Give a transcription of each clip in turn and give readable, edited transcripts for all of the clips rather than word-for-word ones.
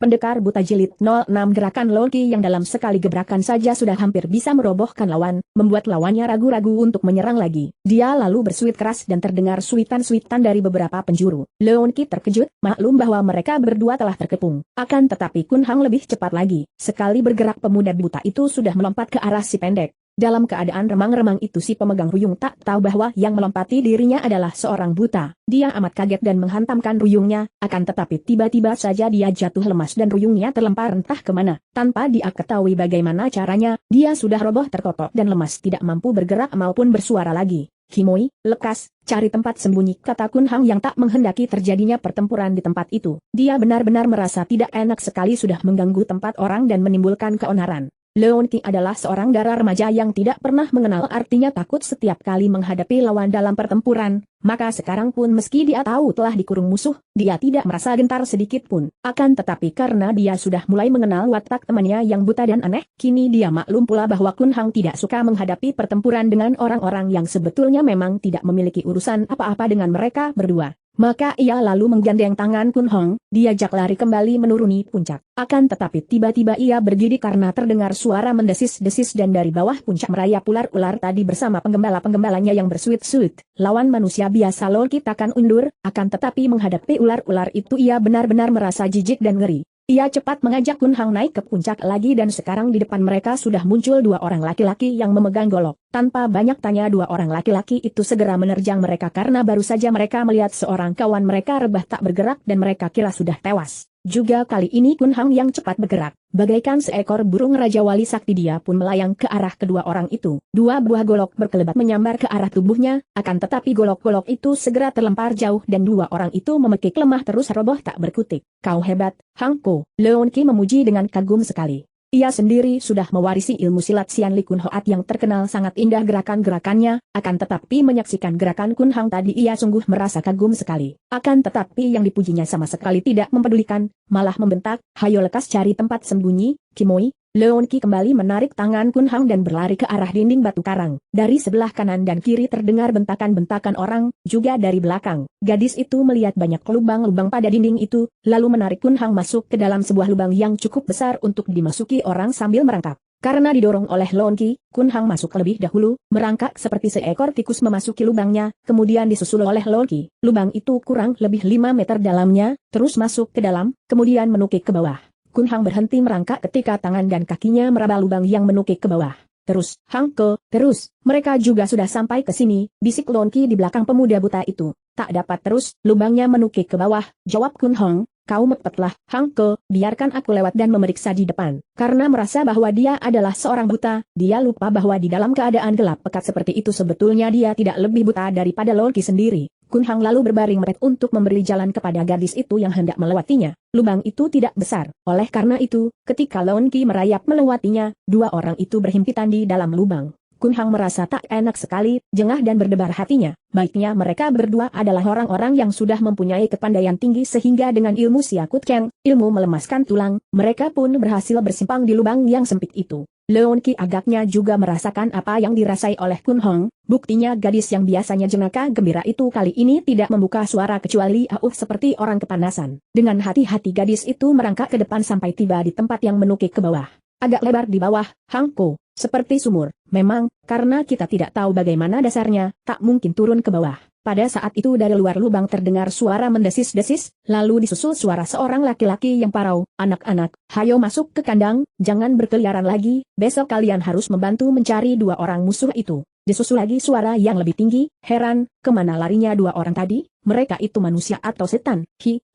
Pendekar Buta Jilid 06. Gerakan Lonki yang dalam sekali gebrakan saja sudah hampir bisa merobohkan lawan, membuat lawannya ragu-ragu untuk menyerang lagi. Dia lalu bersuit keras dan terdengar suitan-suitan dari beberapa penjuru. Lonki terkejut, maklum bahwa mereka berdua telah terkepung. Akan tetapi Kun Hang lebih cepat lagi. Sekali bergerak pemuda buta itu sudah melompat ke arah si pendek. Dalam keadaan remang-remang itu si pemegang ruyung tak tahu bahwa yang melompati dirinya adalah seorang buta. Dia amat kaget dan menghantamkan ruyungnya, akan tetapi tiba-tiba saja dia jatuh lemas dan ruyungnya terlempar entah kemana. Tanpa dia ketahui bagaimana caranya, dia sudah roboh terkotok dan lemas tidak mampu bergerak maupun bersuara lagi. "Kimoi, lekas, cari tempat sembunyi," kata Kun Hang yang tak menghendaki terjadinya pertempuran di tempat itu. Dia benar-benar merasa tidak enak sekali sudah mengganggu tempat orang dan menimbulkan keonaran. Lonki adalah seorang dara remaja yang tidak pernah mengenal artinya takut setiap kali menghadapi lawan dalam pertempuran, maka sekarang pun meski dia tahu telah dikurung musuh, dia tidak merasa gentar sedikit pun. Akan tetapi karena dia sudah mulai mengenal watak temannya yang buta dan aneh, kini dia maklum pula bahwa Kun Hang tidak suka menghadapi pertempuran dengan orang-orang yang sebetulnya memang tidak memiliki urusan apa-apa dengan mereka berdua. Maka ia lalu menggandeng tangan Kun Hang, diajak lari kembali menuruni puncak. Akan tetapi tiba-tiba ia berdiri karena terdengar suara mendesis-desis dan dari bawah puncak merayap ular-ular tadi bersama penggembala-penggembalanya yang bersuit-suit. Lawan manusia biasa Lonki takkan undur, akan tetapi menghadapi ular-ular itu ia benar-benar merasa jijik dan ngeri. Ia cepat mengajak Kun Hang naik ke puncak lagi dan sekarang di depan mereka sudah muncul dua orang laki-laki yang memegang golok. Tanpa banyak tanya dua orang laki-laki itu segera menerjang mereka karena baru saja mereka melihat seorang kawan mereka rebah tak bergerak dan mereka kira sudah tewas. Juga kali ini Kun Hang yang cepat bergerak. Bagaikan seekor burung Raja Wali Sakti dia pun melayang ke arah kedua orang itu. Dua buah golok berkelebat menyambar ke arah tubuhnya, akan tetapi golok-golok itu segera terlempar jauh dan dua orang itu memekik lemah terus roboh tak berkutik. "Kau hebat, Hang Ko," Lonki memuji dengan kagum sekali. Ia sendiri sudah mewarisi ilmu silat Sian Li Kun Hoat yang terkenal sangat indah gerakan-gerakannya, akan tetapi menyaksikan gerakan Kun Hang tadi ia sungguh merasa kagum sekali. Akan tetapi yang dipujinya sama sekali tidak mempedulikan, malah membentak, "Hayo lekas cari tempat sembunyi, Kimoi." Lonki kembali menarik tangan Kun Hang dan berlari ke arah dinding batu karang. Dari sebelah kanan dan kiri terdengar bentakan-bentakan orang, juga dari belakang. Gadis itu melihat banyak lubang-lubang pada dinding itu, lalu menarik Kun Hang masuk ke dalam sebuah lubang yang cukup besar untuk dimasuki orang sambil merangkak. Karena didorong oleh Lonki, Kun Hang masuk lebih dahulu, merangkak seperti seekor tikus memasuki lubangnya, kemudian disusul oleh Lonki. Lubang itu kurang lebih 5 meter dalamnya, terus masuk ke dalam, kemudian menukik ke bawah. Kun Hang berhenti merangkak ketika tangan dan kakinya meraba lubang yang menukik ke bawah. "Terus, Hang Ke, terus, mereka juga sudah sampai ke sini," bisik Lonki di belakang pemuda buta itu. "Tak dapat terus, lubangnya menukik ke bawah," jawab Kun Hang. "Kau mepetlah, Hang Ke, biarkan aku lewat dan memeriksa di depan." Karena merasa bahwa dia adalah seorang buta, dia lupa bahwa di dalam keadaan gelap pekat seperti itu sebetulnya dia tidak lebih buta daripada Lonki sendiri. Kun Hang lalu berbaring meret untuk memberi jalan kepada gadis itu yang hendak melewatinya. Lubang itu tidak besar, oleh karena itu, ketika Lonki merayap melewatinya, dua orang itu berhimpitan di dalam lubang. Kun Hang merasa tak enak sekali, jengah dan berdebar hatinya. Baiknya mereka berdua adalah orang-orang yang sudah mempunyai kepandaian tinggi sehingga dengan ilmu Siakut Keng, ilmu melemaskan tulang, mereka pun berhasil bersimpang di lubang yang sempit itu. Lonki agaknya juga merasakan apa yang dirasai oleh Kun Hang, buktinya gadis yang biasanya jengaka gembira itu kali ini tidak membuka suara kecuali seperti orang kepanasan. Dengan hati-hati gadis itu merangkak ke depan sampai tiba di tempat yang menukik ke bawah. Agak lebar di bawah, Hang Ko, seperti sumur. Memang, karena kita tidak tahu bagaimana dasarnya, tak mungkin turun ke bawah. Pada saat itu dari luar lubang terdengar suara mendesis-desis, lalu disusul suara seorang laki-laki yang parau, "Anak-anak, hayo masuk ke kandang, jangan berkeliaran lagi, besok kalian harus membantu mencari dua orang musuh itu." Disusul lagi suara yang lebih tinggi, "Heran, kemana larinya dua orang tadi? Mereka itu manusia atau setan?"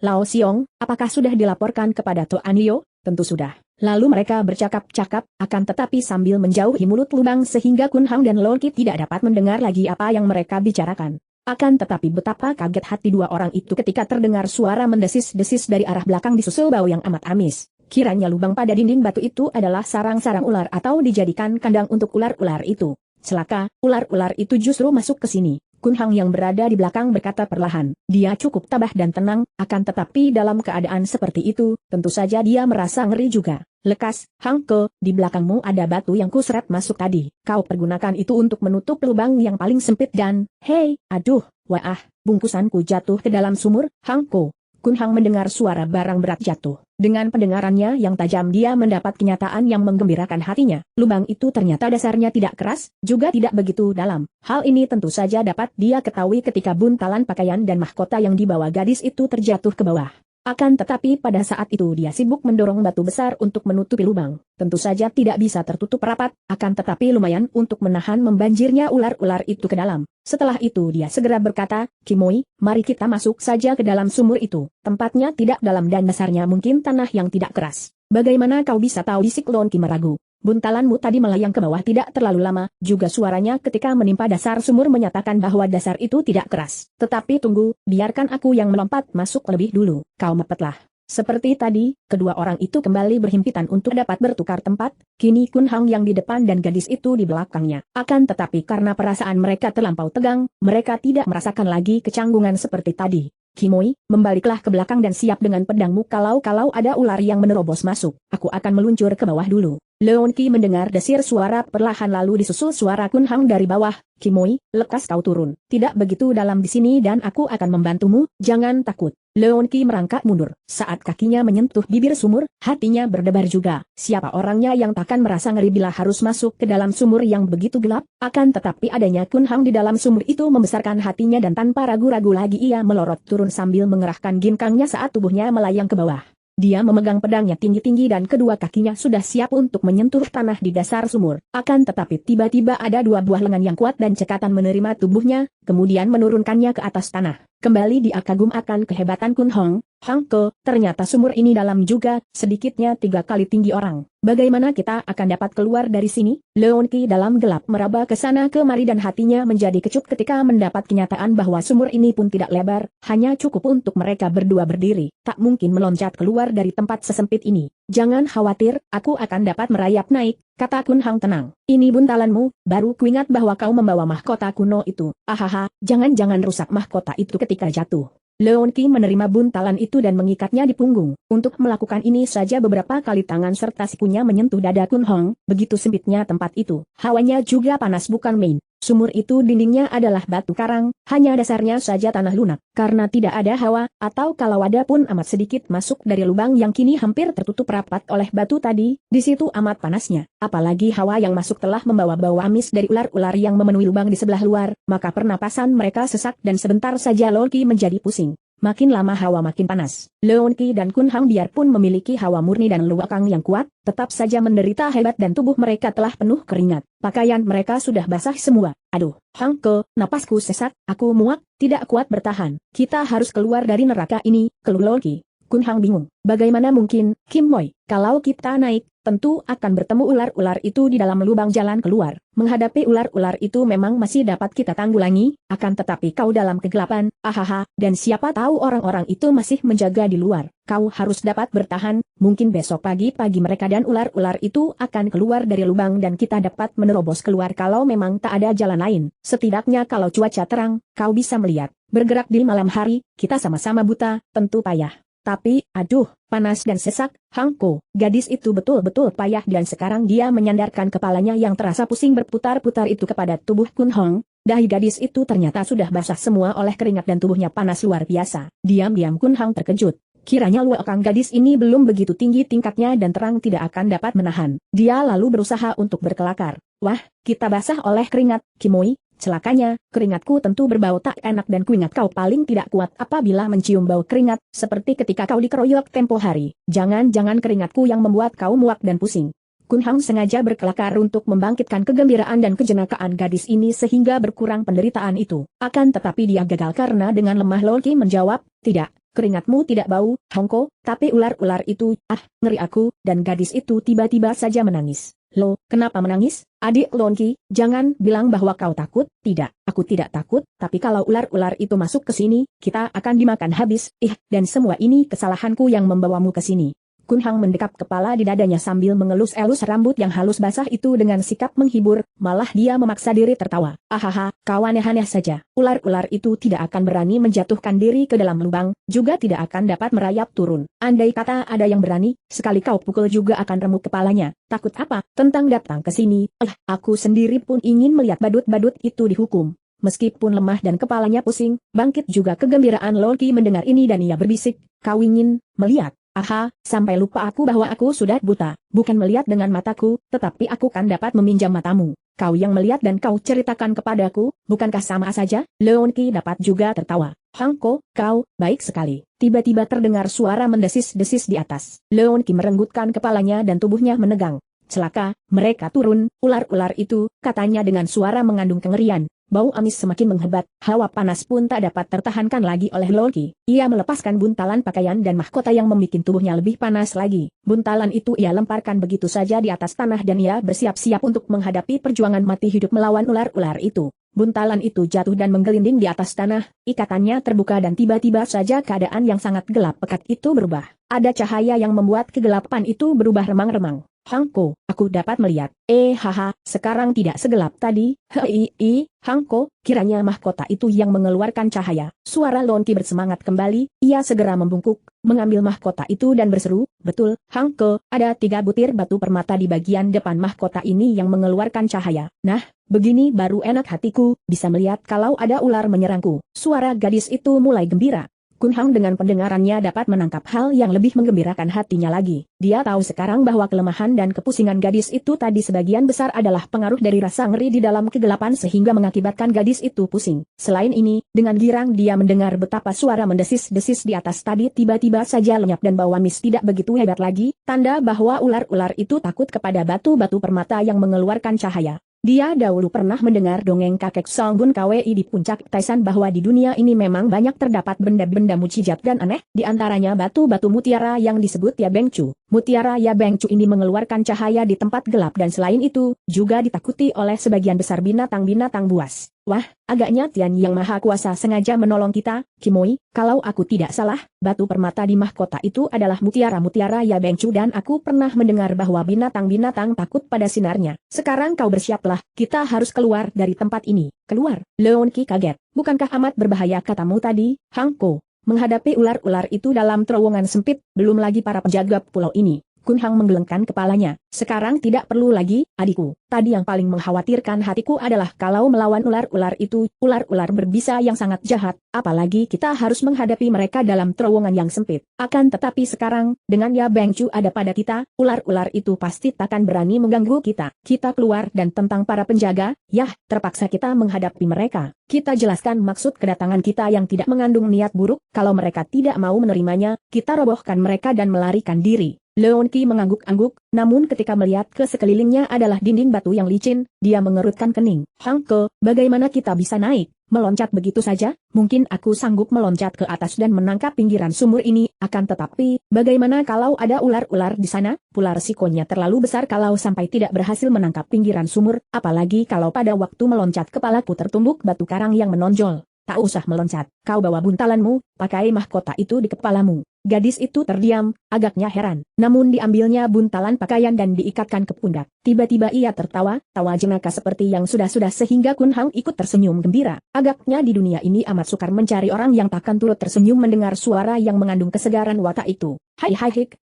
"Lao Siong, apakah sudah dilaporkan kepada Toan Hio?" "Tentu sudah." Lalu mereka bercakap-cakap, akan tetapi sambil menjauhi mulut lubang sehingga Kun Hang dan Lonki tidak dapat mendengar lagi apa yang mereka bicarakan. Akan tetapi betapa kaget hati dua orang itu ketika terdengar suara mendesis-desis dari arah belakang disusul bau yang amat amis. Kiranya lubang pada dinding batu itu adalah sarang-sarang ular atau dijadikan kandang untuk ular-ular itu. Celaka, ular-ular itu justru masuk ke sini. Kun Hang yang berada di belakang berkata perlahan. Dia cukup tabah dan tenang, akan tetapi dalam keadaan seperti itu, tentu saja dia merasa ngeri juga. "Lekas, Hang Ke, di belakangmu ada batu yang kuseret masuk tadi. Kau pergunakan itu untuk menutup lubang yang paling sempit dan, hei, aduh, wah, bungkusanku jatuh ke dalam sumur, Hang Ko." Kun Hang mendengar suara barang berat jatuh. Dengan pendengarannya yang tajam dia mendapat kenyataan yang menggembirakan hatinya. Lubang itu ternyata dasarnya tidak keras, juga tidak begitu dalam. Hal ini tentu saja dapat dia ketahui ketika buntalan pakaian dan mahkota yang dibawa gadis itu terjatuh ke bawah. Akan tetapi pada saat itu dia sibuk mendorong batu besar untuk menutupi lubang. Tentu saja tidak bisa tertutup rapat, akan tetapi lumayan untuk menahan membanjirnya ular-ular itu ke dalam. Setelah itu dia segera berkata, "Kimoi, mari kita masuk saja ke dalam sumur itu. Tempatnya tidak dalam dan dasarnya mungkin tanah yang tidak keras." "Bagaimana kau bisa tahu?" bisik Lon Ki meragu. "Buntalanmu tadi melayang ke bawah tidak terlalu lama, juga suaranya ketika menimpa dasar sumur menyatakan bahwa dasar itu tidak keras. Tetapi tunggu, biarkan aku yang melompat masuk lebih dulu, kau mepetlah." Seperti tadi, kedua orang itu kembali berhimpitan untuk dapat bertukar tempat, kini Kun Hang yang di depan dan gadis itu di belakangnya. Akan tetapi karena perasaan mereka terlampau tegang, mereka tidak merasakan lagi kecanggungan seperti tadi. "Kimoi, membaliklah ke belakang dan siap dengan pedangmu kalau ada ular yang menerobos masuk. Aku akan meluncur ke bawah dulu." Leon Ki mendengar desir suara perlahan lalu disusul suara Kun Hang dari bawah. "Kimoi, lekas kau turun. Tidak begitu dalam di sini dan aku akan membantumu, jangan takut." Leon Ki merangkak mundur. Saat kakinya menyentuh bibir sumur, hatinya berdebar juga. Siapa orangnya yang takkan merasa ngeri bila harus masuk ke dalam sumur yang begitu gelap? Akan tetapi adanya Kun Hang di dalam sumur itu membesarkan hatinya dan tanpa ragu-ragu lagi ia melorot turun sambil mengerahkan ginkangnya saat tubuhnya melayang ke bawah. Dia memegang pedangnya tinggi-tinggi dan kedua kakinya sudah siap untuk menyentuh tanah di dasar sumur. Akan tetapi tiba-tiba ada dua buah lengan yang kuat dan cekatan menerima tubuhnya, kemudian menurunkannya ke atas tanah. Kembali dia kagum akan kehebatan Kun Hang. "Hangke, ternyata sumur ini dalam juga, sedikitnya 3 kali tinggi orang. Bagaimana kita akan dapat keluar dari sini?" Leon Ki dalam gelap meraba ke sana kemari dan hatinya menjadi kecut ketika mendapat kenyataan bahwa sumur ini pun tidak lebar, hanya cukup untuk mereka berdua berdiri. Tak mungkin meloncat keluar dari tempat sesempit ini. "Jangan khawatir, aku akan dapat merayap naik," kata Kun Hang tenang. "Ini buntalanmu, baru kuingat bahwa kau membawa mahkota kuno itu. Ahaha, jangan-jangan rusak mahkota itu ketika jatuh." Leon Ki menerima buntalan itu dan mengikatnya di punggung. Untuk melakukan ini saja beberapa kali tangan serta sikunya menyentuh dada Kun Hang, begitu sempitnya tempat itu. Hawanya juga panas bukan main. Sumur itu dindingnya adalah batu karang, hanya dasarnya saja tanah lunak. Karena tidak ada hawa, atau kalau ada pun amat sedikit masuk dari lubang yang kini hampir tertutup rapat oleh batu tadi, di situ amat panasnya. Apalagi hawa yang masuk telah membawa bau amis dari ular-ular yang memenuhi lubang di sebelah luar, maka pernapasan mereka sesak dan sebentar saja Leon Ki menjadi pusing. Makin lama hawa makin panas. Leon Ki dan Kun Hang biarpun memiliki hawa murni dan luakang yang kuat, tetap saja menderita hebat dan tubuh mereka telah penuh keringat. Pakaian mereka sudah basah semua. "Aduh, Hangke, napasku sesak, aku muak, tidak kuat bertahan. Kita harus keluar dari neraka ini," keluh Leon Ki. Kun Hang bingung. Bagaimana mungkin, Kimoi, kalau kita naik, tentu akan bertemu ular-ular itu di dalam lubang jalan keluar. Menghadapi ular-ular itu memang masih dapat kita tanggulangi, akan tetapi kau dalam kegelapan, ahaha, dan siapa tahu orang-orang itu masih menjaga di luar. Kau harus dapat bertahan, mungkin besok pagi-pagi mereka dan ular-ular itu akan keluar dari lubang dan kita dapat menerobos keluar kalau memang tak ada jalan lain. Setidaknya kalau cuaca terang, kau bisa melihat. Bergerak di malam hari, kita sama-sama buta, tentu payah. Tapi, aduh, panas dan sesak, Hangko." Gadis itu betul-betul payah dan sekarang dia menyandarkan kepalanya yang terasa pusing berputar-putar itu kepada tubuh Kun Hang. Dahi gadis itu ternyata sudah basah semua oleh keringat dan tubuhnya panas luar biasa. Diam-diam Kun Hang terkejut. Kiranya luakang gadis ini belum begitu tinggi tingkatnya dan terang tidak akan dapat menahan. Dia lalu berusaha untuk berkelakar. "Wah, kita basah oleh keringat, Kimoi. Celakanya, keringatku tentu berbau tak enak dan kuingat kau paling tidak kuat apabila mencium bau keringat, seperti ketika kau dikeroyok tempo hari. Jangan-jangan keringatku yang membuat kau muak dan pusing." Kun Hang sengaja berkelakar untuk membangkitkan kegembiraan dan kejenakaan gadis ini sehingga berkurang penderitaan itu. Akan tetapi dia gagal karena dengan lemah Leon Ki menjawab, "Tidak, keringatmu tidak bau, Hangko, tapi ular-ular itu, ngeri aku," dan gadis itu tiba-tiba saja menangis. "Lo, kenapa menangis, adik Leon Ki? Jangan bilang bahwa kau takut." "Tidak, aku tidak takut, tapi kalau ular-ular itu masuk ke sini, kita akan dimakan habis, dan semua ini kesalahanku yang membawamu ke sini." Kun Hang mendekap kepala di dadanya sambil mengelus-elus rambut yang halus basah itu dengan sikap menghibur, malah dia memaksa diri tertawa. "Ahaha, kau aneh-aneh saja. Ular-ular itu tidak akan berani menjatuhkan diri ke dalam lubang, juga tidak akan dapat merayap turun. Andai kata ada yang berani, sekali kau pukul juga akan remuk kepalanya. Takut apa? Tentang datang ke sini. Aku sendiri pun ingin melihat badut-badut itu dihukum." Meskipun lemah dan kepalanya pusing, bangkit juga kegembiraan Loki mendengar ini dan ia berbisik, kau ingin melihat? Aha, sampai lupa aku bahwa aku sudah buta, bukan melihat dengan mataku, tetapi aku kan dapat meminjam matamu. Kau yang melihat dan kau ceritakan kepadaku, bukankah sama saja? Loki dapat juga tertawa. Hangko, kau, baik sekali. Tiba-tiba terdengar suara mendesis-desis di atas. Loki merenggutkan kepalanya dan tubuhnya menegang. Celaka, mereka turun, ular-ular itu, katanya dengan suara mengandung kengerian. Bau amis semakin menghebat, hawa panas pun tak dapat tertahankan lagi oleh Loki. Ia melepaskan buntalan pakaian dan mahkota yang membuat tubuhnya lebih panas lagi. Buntalan itu ia lemparkan begitu saja di atas tanah dan ia bersiap-siap untuk menghadapi perjuangan mati hidup melawan ular-ular itu. Buntalan itu jatuh dan menggelinding di atas tanah, ikatannya terbuka dan tiba-tiba saja keadaan yang sangat gelap pekat itu berubah. Ada cahaya yang membuat kegelapan itu berubah remang-remang. Hangko, aku dapat melihat. Haha, sekarang tidak segelap tadi. Hei, Hangko, kiranya mahkota itu yang mengeluarkan cahaya. Suara Loki bersemangat kembali, ia segera membungkuk, mengambil mahkota itu dan berseru, betul, Hangko, ada 3 butir batu permata di bagian depan mahkota ini yang mengeluarkan cahaya. Nah, begini baru enak hatiku, bisa melihat kalau ada ular menyerangku. Suara gadis itu mulai gembira. Kun Hang dengan pendengarannya dapat menangkap hal yang lebih menggembirakan hatinya lagi. Dia tahu sekarang bahwa kelemahan dan kepusingan gadis itu tadi sebagian besar adalah pengaruh dari rasa ngeri di dalam kegelapan sehingga mengakibatkan gadis itu pusing. Selain ini, dengan girang dia mendengar betapa suara mendesis-desis di atas tadi tiba-tiba saja lenyap dan bau amis tidak begitu hebat lagi, tanda bahwa ular-ular itu takut kepada batu-batu permata yang mengeluarkan cahaya. Dia dahulu pernah mendengar dongeng kakek Song Bun Kwi di puncak Taisan bahwa di dunia ini memang banyak terdapat benda-benda mujizat dan aneh, di antaranya batu-batu mutiara yang disebut Ya Beng Chu. Mutiara Ya Beng Chu ini mengeluarkan cahaya di tempat gelap dan selain itu, juga ditakuti oleh sebagian besar binatang-binatang buas. Wah, agaknya Tian Yang Maha Kuasa sengaja menolong kita, Kimoi, kalau aku tidak salah, batu permata di mahkota itu adalah mutiara-mutiara Ya Beng Chu dan aku pernah mendengar bahwa binatang-binatang takut pada sinarnya. Sekarang kau bersiaplah, kita harus keluar dari tempat ini. Keluar? Loki kaget. Bukankah amat berbahaya katamu tadi, Hangko? Menghadapi ular-ular itu dalam terowongan sempit, belum lagi para penjaga pulau ini. Kun Hang menggelengkan kepalanya. Sekarang tidak perlu lagi, adikku. Tadi yang paling mengkhawatirkan hatiku adalah kalau melawan ular-ular itu, ular-ular berbisa yang sangat jahat, apalagi kita harus menghadapi mereka dalam terowongan yang sempit. Akan tetapi sekarang, dengan Ya Beng Chu ada pada kita, ular-ular itu pasti takkan berani mengganggu kita. Kita keluar dan tentang para penjaga, yah, terpaksa kita menghadapi mereka. Kita jelaskan maksud kedatangan kita yang tidak mengandung niat buruk, kalau mereka tidak mau menerimanya, kita robohkan mereka dan melarikan diri. Loki mengangguk-angguk, namun ketika melihat ke sekelilingnya adalah dinding batu yang licin, dia mengerutkan kening. Hangko, bagaimana kita bisa naik? Meloncat begitu saja? Mungkin aku sanggup meloncat ke atas dan menangkap pinggiran sumur ini, akan tetapi, bagaimana kalau ada ular-ular di sana? Pula resikonya terlalu besar kalau sampai tidak berhasil menangkap pinggiran sumur, apalagi kalau pada waktu meloncat kepalaku tertumbuk batu karang yang menonjol. Tak usah meloncat, kau bawa buntalanmu, pakai mahkota itu di kepalamu. Gadis itu terdiam, agaknya heran. Namun diambilnya buntalan pakaian dan diikatkan ke pundak. Tiba-tiba ia tertawa, tawa jenaka seperti yang sudah-sudah sehingga Kun Hang ikut tersenyum gembira. Agaknya di dunia ini amat sukar mencari orang yang takkan turut tersenyum mendengar suara yang mengandung kesegaran watak itu. Hai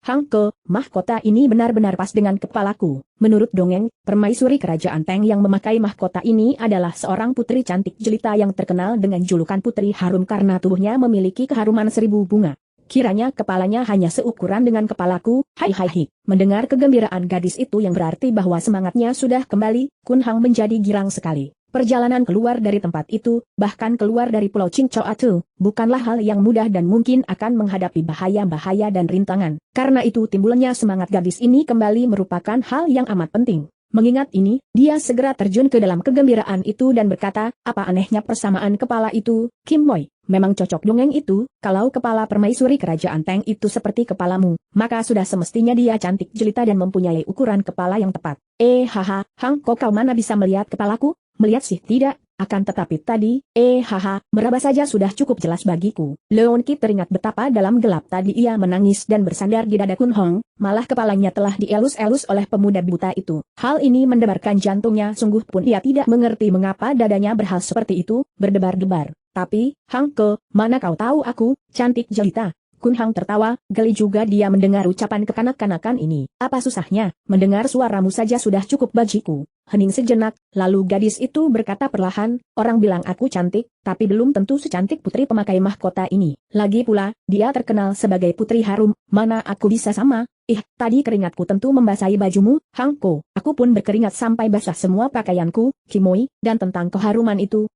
Hangko, mahkota ini benar-benar pas dengan kepalaku. Menurut dongeng, permaisuri kerajaan Teng yang memakai mahkota ini adalah seorang putri cantik jelita yang terkenal dengan julukan Putri Harum karena tubuhnya memiliki keharuman 1000 bunga. Kiranya kepalanya hanya seukuran dengan kepalaku, hai. Mendengar kegembiraan gadis itu yang berarti bahwa semangatnya sudah kembali, Kun Hang menjadi girang sekali. Perjalanan keluar dari tempat itu, bahkan keluar dari Pulau Cingcoatu, bukanlah hal yang mudah dan mungkin akan menghadapi bahaya-bahaya dan rintangan. Karena itu timbulnya semangat gadis ini kembali merupakan hal yang amat penting. Mengingat ini, dia segera terjun ke dalam kegembiraan itu dan berkata, apa anehnya persamaan kepala itu, Kim Moi. Memang cocok dongeng itu, kalau kepala permaisuri kerajaan Teng itu seperti kepalamu, maka sudah semestinya dia cantik jelita dan mempunyai ukuran kepala yang tepat. Hangko kau mana bisa melihat kepalaku? Melihat sih tidak, akan tetapi tadi, meraba saja sudah cukup jelas bagiku. Loki teringat betapa dalam gelap tadi ia menangis dan bersandar di dada Kun Hang, malah kepalanya telah dielus-elus oleh pemuda buta itu. Hal ini mendebarkan jantungnya sungguh pun ia tidak mengerti mengapa dadanya berhal seperti itu, berdebar-debar. Tapi, Hangko, mana kau tahu aku, cantik jelita? Kun Hang tertawa, geli juga dia mendengar ucapan kekanak-kanakan ini. Apa susahnya, mendengar suaramu saja sudah cukup bagiku. Hening sejenak, lalu gadis itu berkata perlahan, orang bilang aku cantik, tapi belum tentu secantik putri pemakai mahkota ini. Lagi pula, dia terkenal sebagai putri harum, mana aku bisa sama? Tadi keringatku tentu membasahi bajumu, Hang Ko. Aku pun berkeringat sampai basah semua pakaianku, Kimoi, dan tentang keharuman itu,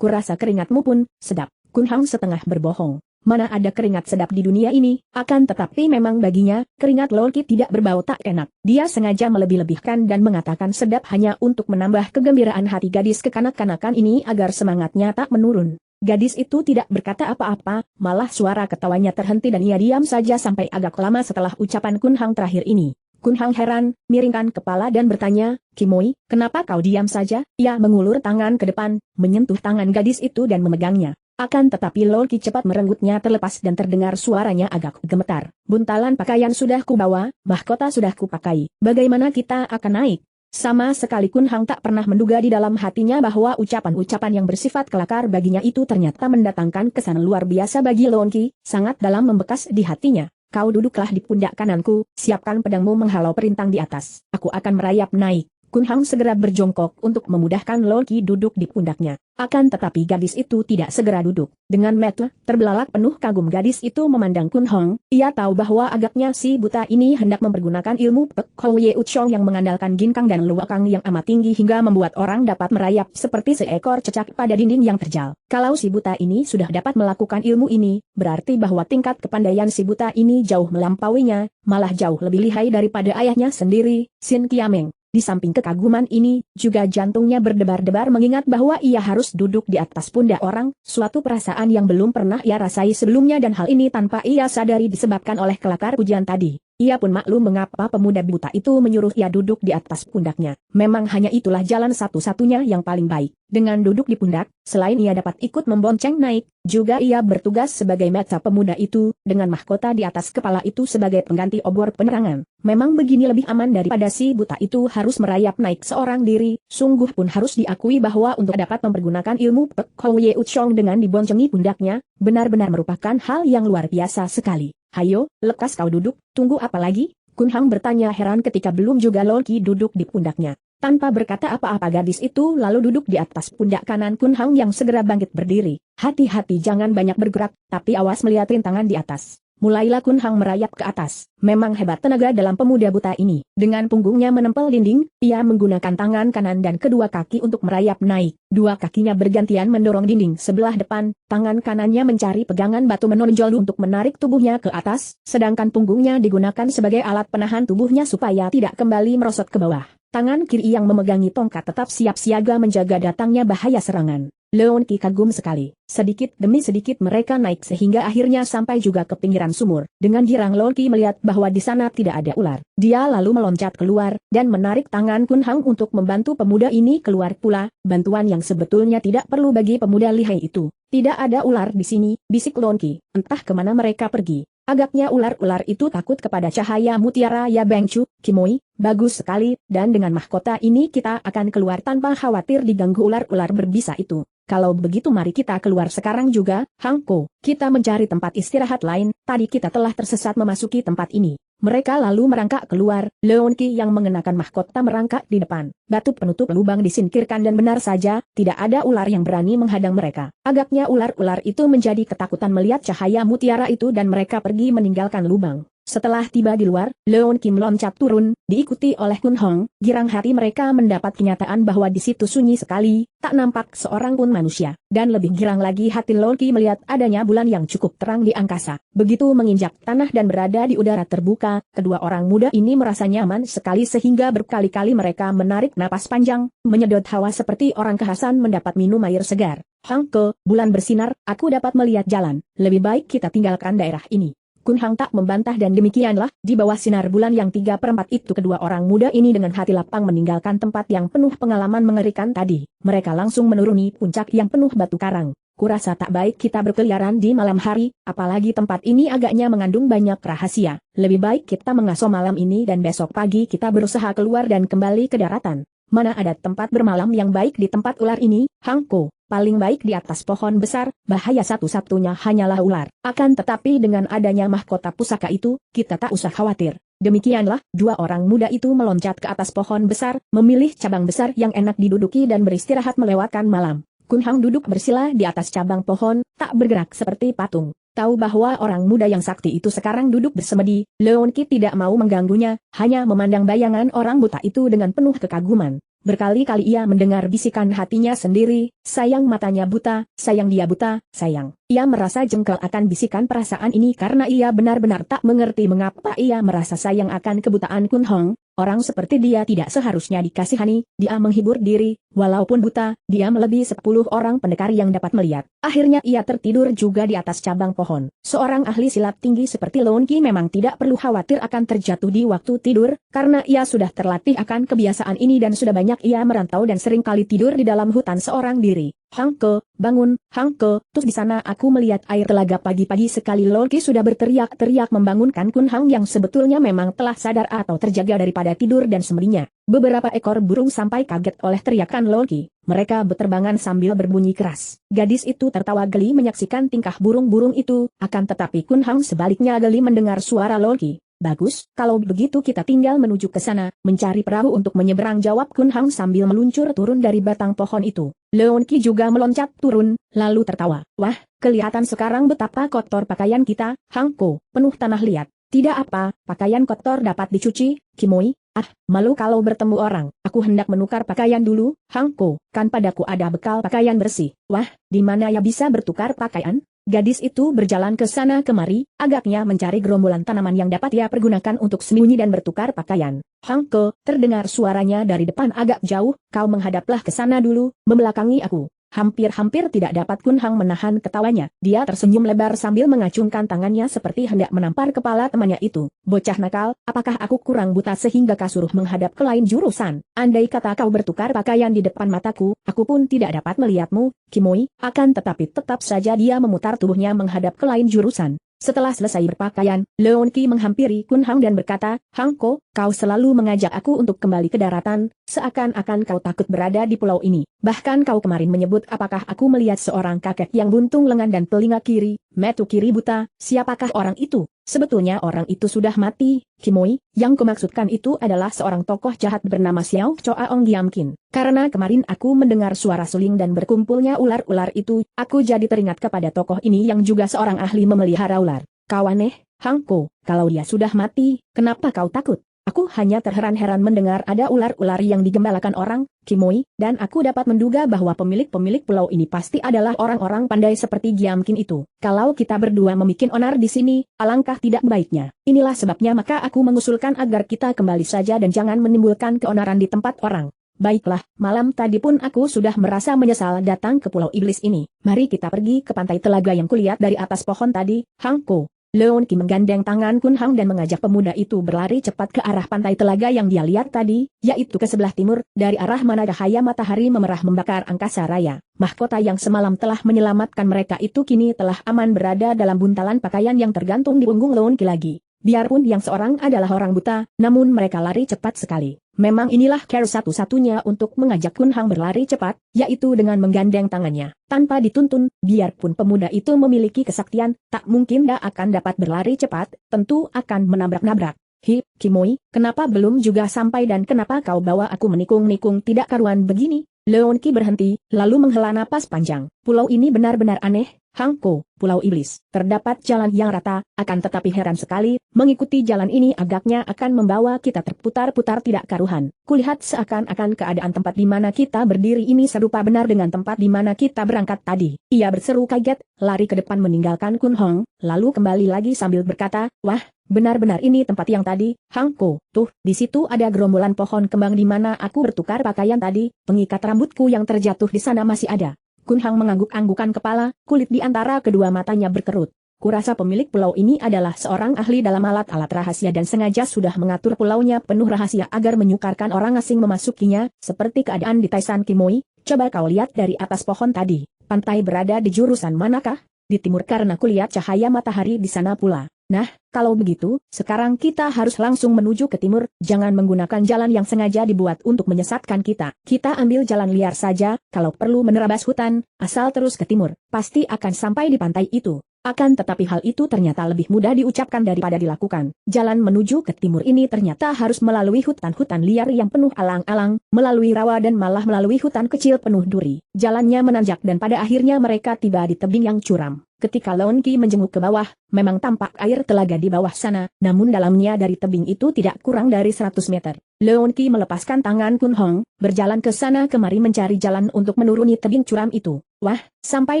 kurasa keringatmu pun sedap. Kun Hang setengah berbohong. Mana ada keringat sedap di dunia ini, akan tetapi memang baginya, keringat Loki tidak berbau tak enak. Dia sengaja melebih-lebihkan dan mengatakan sedap hanya untuk menambah kegembiraan hati gadis kekanak-kanakan ini agar semangatnya tak menurun. Gadis itu tidak berkata apa-apa, malah suara ketawanya terhenti dan ia diam saja sampai agak lama setelah ucapan Kun Hang terakhir ini. Kun Hang heran, miringkan kepala dan bertanya, Kimoi, kenapa kau diam saja? Ia mengulur tangan ke depan, menyentuh tangan gadis itu dan memegangnya. Akan tetapi Loki cepat merenggutnya terlepas dan terdengar suaranya agak gemetar. Buntalan pakaian sudah kubawa, mahkota sudah kupakai. Bagaimana kita akan naik? Sama sekali Kun Hang tak pernah menduga di dalam hatinya bahwa ucapan-ucapan yang bersifat kelakar baginya itu ternyata mendatangkan kesan luar biasa bagi Loki, sangat dalam membekas di hatinya. Kau duduklah di pundak kananku, siapkan pedangmu menghalau perintang di atas. Aku akan merayap naik. Kun Hang segera berjongkok untuk memudahkan Loki duduk di pundaknya. Akan tetapi gadis itu tidak segera duduk. Dengan mata terbelalak penuh kagum gadis itu memandang Kun Hang, ia tahu bahwa agaknya si buta ini hendak mempergunakan ilmu Pek Houye Uchong yang mengandalkan ginkang dan luakang yang amat tinggi hingga membuat orang dapat merayap seperti seekor cecak pada dinding yang terjal. Kalau si buta ini sudah dapat melakukan ilmu ini, berarti bahwa tingkat kepandaian si buta ini jauh melampauinya, malah jauh lebih lihai daripada ayahnya sendiri, Sin Kiameng. Di samping kekaguman ini, juga jantungnya berdebar-debar mengingat bahwa ia harus duduk di atas pundak orang, suatu perasaan yang belum pernah ia rasai sebelumnya dan hal ini tanpa ia sadari disebabkan oleh kelakar pujian tadi. Ia pun maklum mengapa pemuda buta itu menyuruh ia duduk di atas pundaknya. Memang hanya itulah jalan satu-satunya yang paling baik. Dengan duduk di pundak, selain ia dapat ikut membonceng naik, juga ia bertugas sebagai mata pemuda itu, dengan mahkota di atas kepala itu sebagai pengganti obor penerangan. Memang begini lebih aman daripada si buta itu harus merayap naik seorang diri, sungguh pun harus diakui bahwa untuk dapat mempergunakan ilmu Pek Houye Uchong dengan diboncengi pundaknya, benar-benar merupakan hal yang luar biasa sekali. Hayo, lekas kau duduk, tunggu apa lagi? Kun Hang bertanya heran ketika belum juga Loki duduk di pundaknya. Tanpa berkata apa-apa gadis itu lalu duduk di atas pundak kanan Kun Hang yang segera bangkit berdiri. Hati-hati jangan banyak bergerak, tapi awas melihat rintangan di atas. Mulailah Kun Hang merayap ke atas. Memang hebat tenaga dalam pemuda buta ini. Dengan punggungnya menempel dinding, ia menggunakan tangan kanan dan kedua kaki untuk merayap naik. Dua kakinya bergantian mendorong dinding sebelah depan, tangan kanannya mencari pegangan batu menonjol untuk menarik tubuhnya ke atas, sedangkan punggungnya digunakan sebagai alat penahan tubuhnya supaya tidak kembali merosot ke bawah. Tangan kiri yang memegangi tongkat tetap siap siaga menjaga datangnya bahaya serangan. Loki kagum sekali. Sedikit demi sedikit mereka naik sehingga akhirnya sampai juga ke pinggiran sumur. Dengan girang Loki melihat bahwa di sana tidak ada ular. Dia lalu meloncat keluar dan menarik tangan Kun Hang untuk membantu pemuda ini keluar pula, bantuan yang sebetulnya tidak perlu bagi pemuda lihai itu. Tidak ada ular di sini, bisik Loki. Entah kemana mereka pergi. Agaknya ular-ular itu takut kepada cahaya mutiara ya Bengcu, Kimoi, bagus sekali, dan dengan mahkota ini kita akan keluar tanpa khawatir diganggu ular-ular berbisa itu. Kalau begitu mari kita keluar sekarang juga, Hang Ko. Kita mencari tempat istirahat lain, tadi kita telah tersesat memasuki tempat ini. Mereka lalu merangkak keluar, Loki yang mengenakan mahkota merangkak di depan. Batu penutup lubang disingkirkan dan benar saja, tidak ada ular yang berani menghadang mereka. Agaknya ular-ular itu menjadi ketakutan melihat cahaya mutiara itu dan mereka pergi meninggalkan lubang. Setelah tiba di luar, Loki meloncat turun, diikuti oleh Kun Hang. Girang hati mereka mendapat kenyataan bahwa di situ sunyi sekali, tak nampak seorang pun manusia. Dan lebih girang lagi hati Loki melihat adanya bulan yang cukup terang di angkasa. Begitu menginjak tanah dan berada di udara terbuka, kedua orang muda ini merasa nyaman sekali sehingga berkali-kali mereka menarik napas panjang, menyedot hawa seperti orang kehausan mendapat minum air segar. Hang Ke, bulan bersinar, aku dapat melihat jalan. Lebih baik kita tinggalkan daerah ini. Kun Hang tak membantah dan demikianlah, di bawah sinar bulan yang 3/4 itu kedua orang muda ini dengan hati lapang meninggalkan tempat yang penuh pengalaman mengerikan tadi. Mereka langsung menuruni puncak yang penuh batu karang. Kurasa tak baik kita berkeliaran di malam hari, apalagi tempat ini agaknya mengandung banyak rahasia. Lebih baik kita mengaso malam ini dan besok pagi kita berusaha keluar dan kembali ke daratan. Mana ada tempat bermalam yang baik di tempat ular ini, Hang Ko. paling baik di atas pohon besar, bahaya satu-satunya hanyalah ular. Akan tetapi dengan adanya mahkota pusaka itu, kita tak usah khawatir. Demikianlah, dua orang muda itu meloncat ke atas pohon besar, memilih cabang besar yang enak diduduki dan beristirahat melewatkan malam. Kun Hang duduk bersila di atas cabang pohon, tak bergerak seperti patung. Tahu bahwa orang muda yang sakti itu sekarang duduk bersemedi, Leon Qi tidak mau mengganggunya, hanya memandang bayangan orang buta itu dengan penuh kekaguman. Berkali-kali ia mendengar bisikan hatinya sendiri, sayang matanya buta, sayang dia buta, sayang. Ia merasa jengkel akan bisikan perasaan ini karena ia benar-benar tak mengerti mengapa ia merasa sayang akan kebutaan Kun Hong. Orang seperti dia tidak seharusnya dikasihani, dia menghibur diri, walaupun buta, dia melebihi 10 orang pendekar yang dapat melihat. Akhirnya ia tertidur juga di atas cabang pohon. Seorang ahli silat tinggi seperti Leon Qi memang tidak perlu khawatir akan terjatuh di waktu tidur, karena ia sudah terlatih akan kebiasaan ini dan sudah banyak ia merantau dan sering kali tidur di dalam hutan seorang diri. Hang Ke, bangun, Hang Ke, terus di sana aku melihat air telaga pagi-pagi sekali. Leon Qi sudah berteriak-teriak membangunkan Kun Hang yang sebetulnya memang telah sadar atau terjaga daripada tidur dan semedinya. Beberapa ekor burung sampai kaget oleh teriakan Leon Qi. Mereka berterbangan sambil berbunyi keras. Gadis itu tertawa geli menyaksikan tingkah burung-burung itu, akan tetapi Kun Hang sebaliknya geli mendengar suara Leon Qi. Bagus, kalau begitu kita tinggal menuju ke sana, mencari perahu untuk menyeberang, jawab Kun Hang sambil meluncur turun dari batang pohon itu. Leon Qi juga meloncat turun, lalu tertawa. Wah, kelihatan sekarang betapa kotor pakaian kita, Hang Ko, penuh tanah liat. Tidak apa, pakaian kotor dapat dicuci, Kimoi. Ah, malu kalau bertemu orang. Aku hendak menukar pakaian dulu, Hang Ko, kan padaku ada bekal pakaian bersih. Wah, di mana ya bisa bertukar pakaian? Gadis itu berjalan ke sana kemari, agaknya mencari gerombolan tanaman yang dapat ia pergunakan untuk sembunyi dan bertukar pakaian. Hang Ke, terdengar suaranya dari depan agak jauh, kau menghadaplah ke sana dulu, membelakangi aku. Hampir-hampir tidak dapat Kun Hang menahan ketawanya. Dia tersenyum lebar sambil mengacungkan tangannya seperti hendak menampar kepala temannya itu. Bocah nakal, apakah aku kurang buta sehingga kau suruh menghadap ke lain jurusan? Andai kata kau bertukar pakaian di depan mataku, aku pun tidak dapat melihatmu, Kimoi. Akan tetapi tetap saja dia memutar tubuhnya menghadap ke lain jurusan. Setelah selesai berpakaian, Leon Qi menghampiri Kun Hang dan berkata, Hang Ko, kau selalu mengajak aku untuk kembali ke daratan, seakan-akan kau takut berada di pulau ini. Bahkan kau kemarin menyebut apakah aku melihat seorang kakek yang buntung lengan dan telinga kiri, mata kiri buta, siapakah orang itu? Sebetulnya orang itu sudah mati, Kimoi. Yang kumaksudkan itu adalah seorang tokoh jahat bernama Xiao Choa Ong Giamkin. Karena kemarin aku mendengar suara suling dan berkumpulnya ular-ular itu, aku jadi teringat kepada tokoh ini yang juga seorang ahli memelihara ular. Kau aneh, Hang Ko, kalau dia sudah mati, kenapa kau takut? Aku hanya terheran-heran mendengar ada ular-ular yang digembalakan orang, Kimoi, dan aku dapat menduga bahwa pemilik-pemilik pulau ini pasti adalah orang-orang pandai seperti Giamkin itu. Kalau kita berdua membikin onar di sini, alangkah tidak baiknya. Inilah sebabnya maka aku mengusulkan agar kita kembali saja dan jangan menimbulkan keonaran di tempat orang. Baiklah, malam tadi pun aku sudah merasa menyesal datang ke Pulau Iblis ini. Mari kita pergi ke pantai telaga yang kulihat dari atas pohon tadi, Hang Ko. Leon Qi menggandeng tangan Kun Hang dan mengajak pemuda itu berlari cepat ke arah pantai telaga yang dia lihat tadi, yaitu ke sebelah timur, dari arah mana cahaya matahari memerah membakar angkasa raya. Mahkota yang semalam telah menyelamatkan mereka itu kini telah aman berada dalam buntalan pakaian yang tergantung di punggung Leon Qi lagi. Biarpun yang seorang adalah orang buta, namun mereka lari cepat sekali. Memang inilah cara satu-satunya untuk mengajak Kun Hang berlari cepat, yaitu dengan menggandeng tangannya. Tanpa dituntun, biarpun pemuda itu memiliki kesaktian, tak mungkin dia akan dapat berlari cepat, tentu akan menabrak-nabrak. Hi, Kimoi, kenapa belum juga sampai dan kenapa kau bawa aku menikung-nikung tidak karuan begini? Leon Qi berhenti, lalu menghela napas panjang. Pulau ini benar-benar aneh, Hang Ko, Pulau Iblis. Terdapat jalan yang rata, akan tetapi heran sekali, mengikuti jalan ini agaknya akan membawa kita terputar-putar tidak karuhan. Kulihat seakan-akan keadaan tempat di mana kita berdiri ini serupa benar dengan tempat di mana kita berangkat tadi. Ia berseru kaget, lari ke depan meninggalkan Kun Hong, lalu kembali lagi sambil berkata, wah, benar-benar ini tempat yang tadi, Hang Ko. Tuh, di situ ada gerombolan pohon kembang di mana aku bertukar pakaian tadi, pengikat rambutku yang terjatuh di sana masih ada. Kun Hang mengangguk-anggukan kepala, kulit di antara kedua matanya berkerut. Kurasa pemilik pulau ini adalah seorang ahli dalam alat-alat rahasia dan sengaja sudah mengatur pulaunya penuh rahasia agar menyukarkan orang asing memasukinya, seperti keadaan di Taisan Kimoi. Coba kau lihat dari atas pohon tadi, pantai berada di jurusan manakah? Di timur karena kulihat cahaya matahari di sana pula. Nah, kalau begitu, sekarang kita harus langsung menuju ke timur, jangan menggunakan jalan yang sengaja dibuat untuk menyesatkan kita. Kita ambil jalan liar saja, kalau perlu menerabas hutan, asal terus ke timur, pasti akan sampai di pantai itu. Akan tetapi hal itu ternyata lebih mudah diucapkan daripada dilakukan. Jalan menuju ke timur ini ternyata harus melalui hutan-hutan liar yang penuh alang-alang, melalui rawa dan malah melalui hutan kecil penuh duri. Jalannya menanjak dan pada akhirnya mereka tiba di tebing yang curam. Ketika Lon Qi menjenguk ke bawah, memang tampak air telaga di bawah sana, namun dalamnya dari tebing itu tidak kurang dari 100 meter. Lon Qi melepaskan tangan Kun Hong, berjalan ke sana kemari mencari jalan untuk menuruni tebing curam itu. Wah, sampai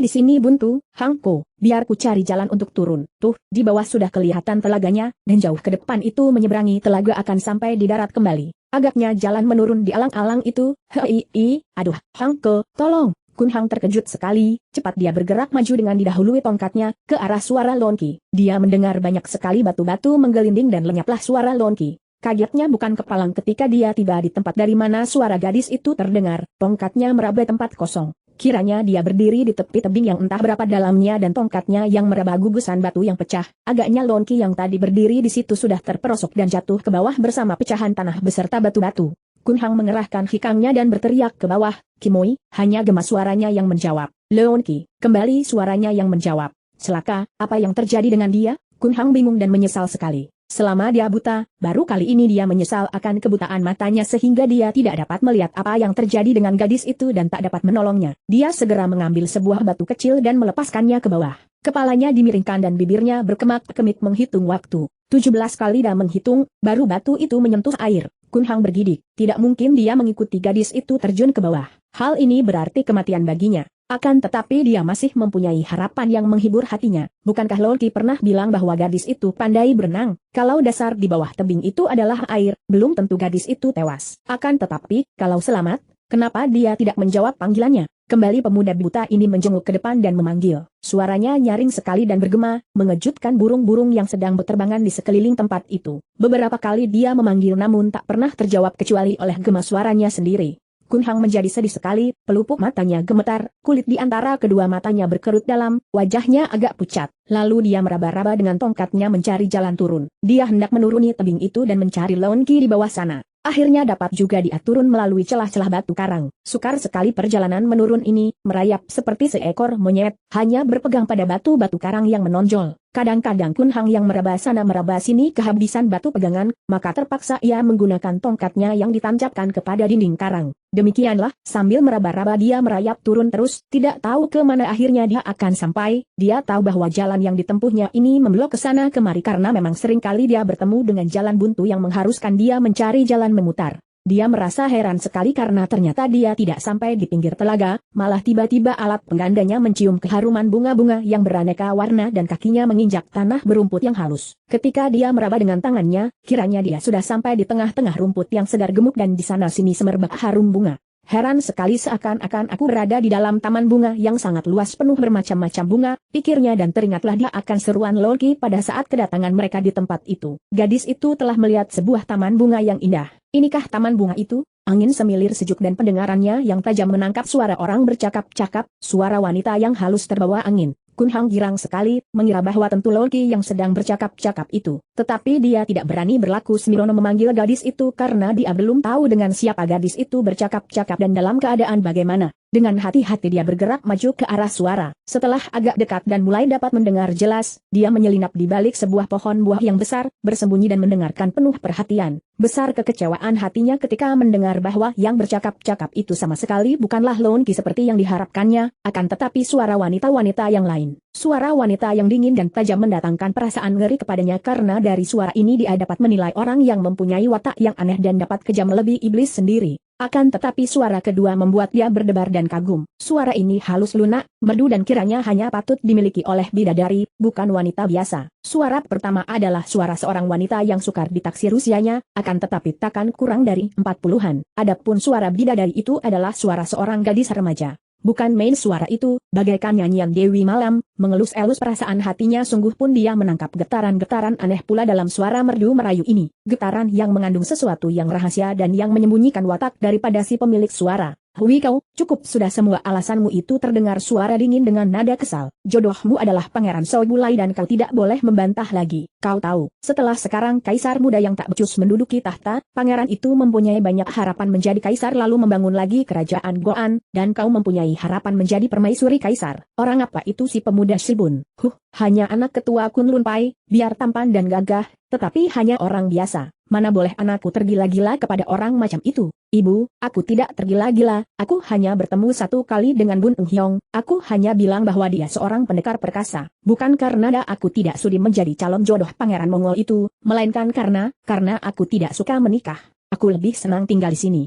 di sini buntu, Hang Ko, biar ku cari jalan untuk turun. Tuh, di bawah sudah kelihatan telaganya, dan jauh ke depan itu menyeberangi telaga akan sampai di darat kembali. Agaknya jalan menurun di alang-alang itu. Aduh, Hang Ko, tolong. Kun Hang terkejut sekali, cepat dia bergerak maju dengan didahului tongkatnya, ke arah suara Lon Qi. Dia mendengar banyak sekali batu-batu menggelinding dan lenyaplah suara Lon Qi. Kagetnya bukan kepalang ketika dia tiba di tempat dari mana suara gadis itu terdengar, tongkatnya meraba tempat kosong. Kiranya dia berdiri di tepi tebing yang entah berapa dalamnya dan tongkatnya yang meraba gugusan batu yang pecah. Agaknya Lon Qi yang tadi berdiri di situ sudah terperosok dan jatuh ke bawah bersama pecahan tanah beserta batu-batu. Kun Hang mengerahkan hikangnya dan berteriak ke bawah, "Kimoi," hanya gemas suaranya yang menjawab. "Lon Qi," kembali suaranya yang menjawab. Celaka, apa yang terjadi dengan dia? Kun Hang bingung dan menyesal sekali. Selama dia buta, baru kali ini dia menyesal akan kebutaan matanya sehingga dia tidak dapat melihat apa yang terjadi dengan gadis itu dan tak dapat menolongnya. Dia segera mengambil sebuah batu kecil dan melepaskannya ke bawah. Kepalanya dimiringkan dan bibirnya berkemak-kemik menghitung waktu. 17 kali dia menghitung, baru batu itu menyentuh air. Kun Hang bergidik, tidak mungkin dia mengikuti gadis itu terjun ke bawah. Hal ini berarti kematian baginya. Akan tetapi dia masih mempunyai harapan yang menghibur hatinya. Bukankah Lon Qi pernah bilang bahwa gadis itu pandai berenang? Kalau dasar di bawah tebing itu adalah air, belum tentu gadis itu tewas. Akan tetapi, kalau selamat, kenapa dia tidak menjawab panggilannya? Kembali pemuda buta ini menjenguk ke depan dan memanggil. Suaranya nyaring sekali dan bergema, mengejutkan burung-burung yang sedang berterbangan di sekeliling tempat itu. Beberapa kali dia memanggil namun tak pernah terjawab kecuali oleh gema suaranya sendiri. Kun Hang menjadi sedih sekali, pelupuk matanya gemetar, kulit di antara kedua matanya berkerut dalam, wajahnya agak pucat. Lalu dia meraba-raba dengan tongkatnya mencari jalan turun. Dia hendak menuruni tebing itu dan mencari Lon Qi di bawah sana. Akhirnya dapat juga dia turun melalui celah-celah batu karang. Sukar sekali perjalanan menurun ini, merayap seperti seekor monyet, hanya berpegang pada batu-batu karang yang menonjol. Kadang-kadang Kun Hang yang meraba sana meraba sini kehabisan batu pegangan, maka terpaksa ia menggunakan tongkatnya yang ditancapkan kepada dinding karang. Demikianlah, sambil meraba-raba dia merayap turun terus, tidak tahu ke mana akhirnya dia akan sampai. Dia tahu bahwa jalan yang ditempuhnya ini membelok ke sana kemari karena memang sering kali dia bertemu dengan jalan buntu yang mengharuskan dia mencari jalan memutar. Dia merasa heran sekali karena ternyata dia tidak sampai di pinggir telaga, malah tiba-tiba alat penggandanya mencium keharuman bunga-bunga yang beraneka warna dan kakinya menginjak tanah berumput yang halus. Ketika dia meraba dengan tangannya, kiranya dia sudah sampai di tengah-tengah rumput yang segar gemuk dan di sana-sini semerbak harum bunga. Heran sekali seakan-akan aku berada di dalam taman bunga yang sangat luas penuh bermacam-macam bunga, pikirnya dan teringatlah dia akan seruan Lon Qi pada saat kedatangan mereka di tempat itu. Gadis itu telah melihat sebuah taman bunga yang indah. Inikah taman bunga itu? Angin semilir sejuk dan pendengarannya yang tajam menangkap suara orang bercakap-cakap, suara wanita yang halus terbawa angin. Kun Hang girang sekali, mengira bahwa tentu Lon Qi yang sedang bercakap-cakap itu. Tetapi dia tidak berani berlaku sembrono memanggil gadis itu karena dia belum tahu dengan siapa gadis itu bercakap-cakap dan dalam keadaan bagaimana. Dengan hati-hati dia bergerak maju ke arah suara. Setelah agak dekat dan mulai dapat mendengar jelas, dia menyelinap di balik sebuah pohon buah yang besar, bersembunyi dan mendengarkan penuh perhatian. Besar kekecewaan hatinya ketika mendengar bahwa yang bercakap-cakap itu sama sekali bukanlah Lon Qi seperti yang diharapkannya, akan tetapi suara wanita-wanita yang lain. Suara wanita yang dingin dan tajam mendatangkan perasaan ngeri kepadanya karena dari suara ini dia dapat menilai orang yang mempunyai watak yang aneh dan dapat kejam melebihi iblis sendiri. Akan tetapi suara kedua membuat dia berdebar dan kagum. Suara ini halus lunak, merdu dan kiranya hanya patut dimiliki oleh bidadari, bukan wanita biasa. Suara pertama adalah suara seorang wanita yang sukar ditaksir usianya, akan tetapi takkan kurang dari 40-an. Adapun suara bidadari itu adalah suara seorang gadis remaja. Bukan main suara itu, bagaikan nyanyian Dewi Malam, mengelus-elus perasaan hatinya sungguh pun dia menangkap getaran-getaran aneh pula dalam suara merdu merayu ini. Getaran yang mengandung sesuatu yang rahasia dan yang menyembunyikan watak daripada si pemilik suara. Hui kau, cukup sudah, semua alasanmu itu, terdengar suara dingin dengan nada kesal. Jodohmu adalah Pangeran Soi Bulai dan kau tidak boleh membantah lagi. Kau tahu, setelah sekarang kaisar muda yang tak becus menduduki tahta, pangeran itu mempunyai banyak harapan menjadi kaisar lalu membangun lagi kerajaan Goan, dan kau mempunyai harapan menjadi permaisuri kaisar. Orang apa itu si pemuda Shibun? Hanya anak ketua Kunlun Pai, biar tampan dan gagah, tetapi hanya orang biasa. Mana boleh anakku tergila-gila kepada orang macam itu. Ibu, aku tidak tergila-gila, aku hanya bertemu satu kali dengan Bun Eng Hyong, aku hanya bilang bahwa dia seorang pendekar perkasa. Bukan karena aku tidak sudi menjadi calon jodoh pangeran Mongol itu, melainkan karena aku tidak suka menikah. Aku lebih senang tinggal di sini.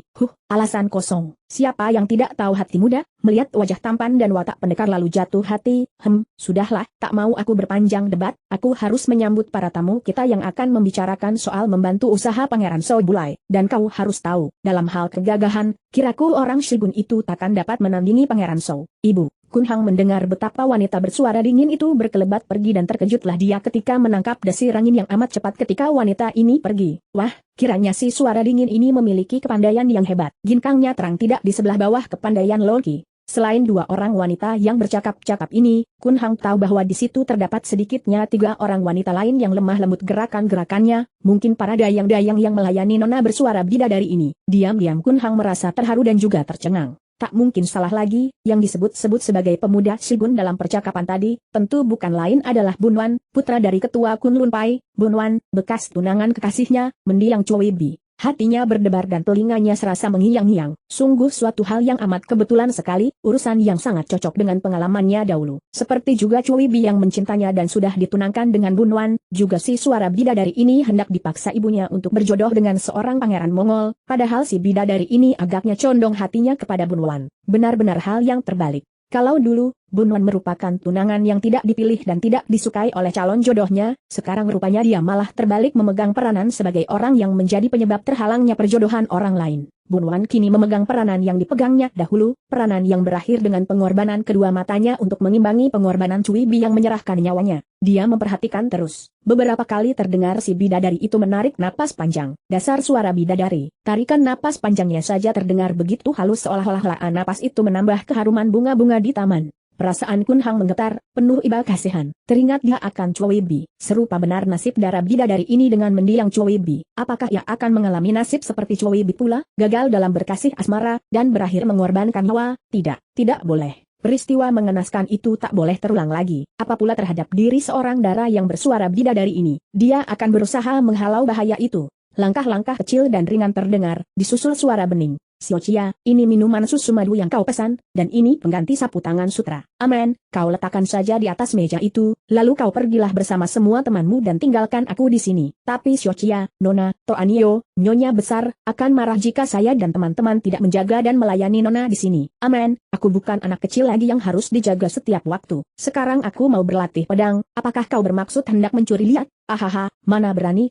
Alasan kosong. Siapa yang tidak tahu hati muda? Melihat wajah tampan dan watak pendekar lalu jatuh hati. Sudahlah, tak mau aku berpanjang debat. Aku harus menyambut para tamu kita yang akan membicarakan soal membantu usaha Pangeran Soi Bulai. Dan kau harus tahu, dalam hal kegagahan, kiraku orang Shibun itu takkan dapat menandingi Pangeran Soi. Ibu. Kun Hang mendengar betapa wanita bersuara dingin itu berkelebat pergi dan terkejutlah dia ketika menangkap desir angin yang amat cepat ketika wanita ini pergi. Wah, kiranya si suara dingin ini memiliki kepandaian yang hebat. Ginkangnya terang tidak di sebelah bawah kepandaian Loki. Selain dua orang wanita yang bercakap-cakap ini, Kun Hang tahu bahwa di situ terdapat sedikitnya 3 orang wanita lain yang lemah lembut gerakan-gerakannya, mungkin para dayang-dayang yang melayani nona bersuara bidadari ini. Diam-diam Kun Hang merasa terharu dan juga tercengang. Tak mungkin salah lagi, yang disebut-sebut sebagai pemuda Shibun dalam percakapan tadi, tentu bukan lain adalah Bun Wan, putra dari ketua Kunlun Pai. Bun Wan, bekas tunangan kekasihnya, mendiang Choi Bi. Hatinya berdebar dan telinganya serasa mengiang-iang. Sungguh suatu hal yang amat kebetulan sekali, urusan yang sangat cocok dengan pengalamannya dahulu. Seperti juga Choi Bi yang mencintanya dan sudah ditunangkan dengan Bun Wan, juga si suara bidadari ini hendak dipaksa ibunya untuk berjodoh dengan seorang pangeran Mongol, padahal si bidadari ini agaknya condong hatinya kepada Bun Wan. Benar-benar hal yang terbalik. Kalau dulu, Bun Wan merupakan tunangan yang tidak dipilih dan tidak disukai oleh calon jodohnya, sekarang rupanya dia malah terbalik memegang peranan sebagai orang yang menjadi penyebab terhalangnya perjodohan orang lain. Bun Wan kini memegang peranan yang dipegangnya dahulu, peranan yang berakhir dengan pengorbanan kedua matanya untuk mengimbangi pengorbanan Cui Bi yang menyerahkan nyawanya. Dia memperhatikan terus. Beberapa kali terdengar si bidadari itu menarik napas panjang. Dasar suara bidadari. Tarikan napas panjangnya saja terdengar begitu halus seolah-olah napas itu menambah keharuman bunga-bunga di taman. Perasaan Kun Hang menggetar, penuh iba kasihan. Teringat dia akan Choi Bi. Serupa benar nasib darah bidadari ini dengan mendiang Choi Bi. Apakah ia akan mengalami nasib seperti Choi Bi pula? Gagal dalam berkasih asmara, dan berakhir mengorbankan nyawa? Tidak, tidak boleh. Peristiwa mengenaskan itu tak boleh terulang lagi. Apa pula terhadap diri seorang dara yang bersuara bidadari ini? Dia akan berusaha menghalau bahaya itu. Langkah-langkah kecil dan ringan terdengar, disusul suara bening. Xiao Chia, ini minuman susu madu yang kau pesan, dan ini pengganti sapu tangan sutra. Aman, kau letakkan saja di atas meja itu, lalu kau pergilah bersama semua temanmu dan tinggalkan aku di sini. Tapi Xiao Chia, Nona, Toanio, Nyonya besar, akan marah jika saya dan teman-teman tidak menjaga dan melayani Nona di sini. Aman, aku bukan anak kecil lagi yang harus dijaga setiap waktu. Sekarang aku mau berlatih pedang, apakah kau bermaksud hendak mencuri lihat? Ahaha, mana berani,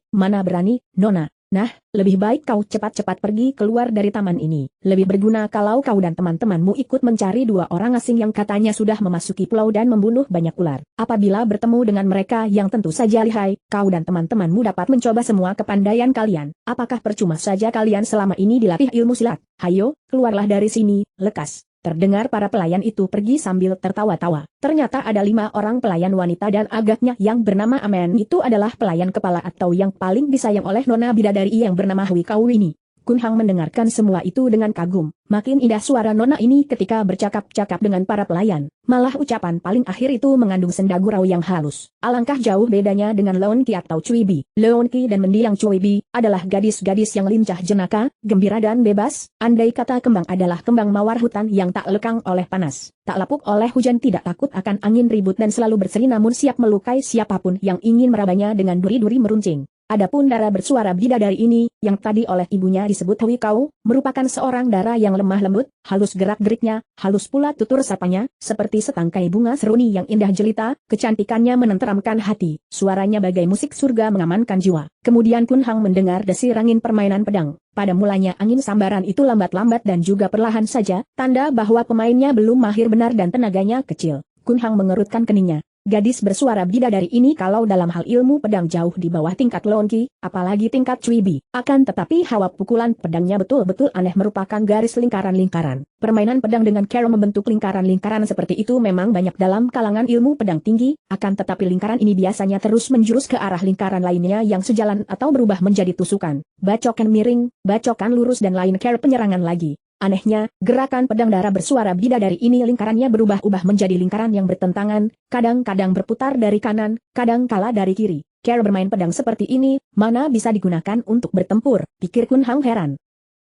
Nona. Nah, lebih baik kau cepat-cepat pergi keluar dari taman ini. Lebih berguna kalau kau dan teman-temanmu ikut mencari 2 orang asing yang katanya sudah memasuki pulau dan membunuh banyak ular. Apabila bertemu dengan mereka yang tentu saja lihai, kau dan teman-temanmu dapat mencoba semua kepandaian kalian. Apakah percuma saja kalian selama ini dilatih ilmu silat? Hayo, keluarlah dari sini, lekas. Terdengar para pelayan itu pergi sambil tertawa-tawa. Ternyata ada 5 orang pelayan wanita dan agaknya yang bernama Amen itu adalah pelayan kepala atau yang paling disayang oleh nona bidadari yang bernama Hui Kau ini. Kun Hang mendengarkan semua itu dengan kagum. Makin indah suara nona ini ketika bercakap-cakap dengan para pelayan. Malah ucapan paling akhir itu mengandung senda gurau yang halus. Alangkah jauh bedanya dengan Leon Qi atau Cui Bi. Leon Qi dan mendiang Cui Bi adalah gadis-gadis yang lincah jenaka, gembira dan bebas. Andai kata kembang adalah kembang mawar hutan yang tak lekang oleh panas, tak lapuk oleh hujan, tidak takut akan angin ribut dan selalu berseri namun siap melukai siapapun yang ingin merabanya dengan duri-duri meruncing. Adapun dara bersuara bidadari ini, yang tadi oleh ibunya disebut Hui Kau, merupakan seorang dara yang lemah lembut, halus gerak-geriknya, halus pula tutur sapanya, seperti setangkai bunga seruni yang indah jelita, kecantikannya menenteramkan hati, suaranya bagai musik surga mengamankan jiwa. Kemudian Kun Hang mendengar desir angin permainan pedang. Pada mulanya angin sambaran itu lambat-lambat dan juga perlahan saja, tanda bahwa pemainnya belum mahir benar dan tenaganya kecil. Kun Hang mengerutkan keningnya. Gadis bersuara bidadari ini kalau dalam hal ilmu pedang jauh di bawah tingkat Lonki, apalagi tingkat Cuibi. Akan tetapi hawa pukulan pedangnya betul-betul aneh, merupakan garis lingkaran-lingkaran. Permainan pedang dengan cara membentuk lingkaran-lingkaran seperti itu memang banyak dalam kalangan ilmu pedang tinggi, akan tetapi lingkaran ini biasanya terus menjurus ke arah lingkaran lainnya yang sejalan atau berubah menjadi tusukan, bacokan miring, bacokan lurus dan lain cara penyerangan lagi. Anehnya, gerakan pedang darah bersuara bidadari ini lingkarannya berubah-ubah menjadi lingkaran yang bertentangan, kadang-kadang berputar dari kanan, kadang-kala dari kiri. Cara bermain pedang seperti ini, mana bisa digunakan untuk bertempur, pikir Kun Hang heran.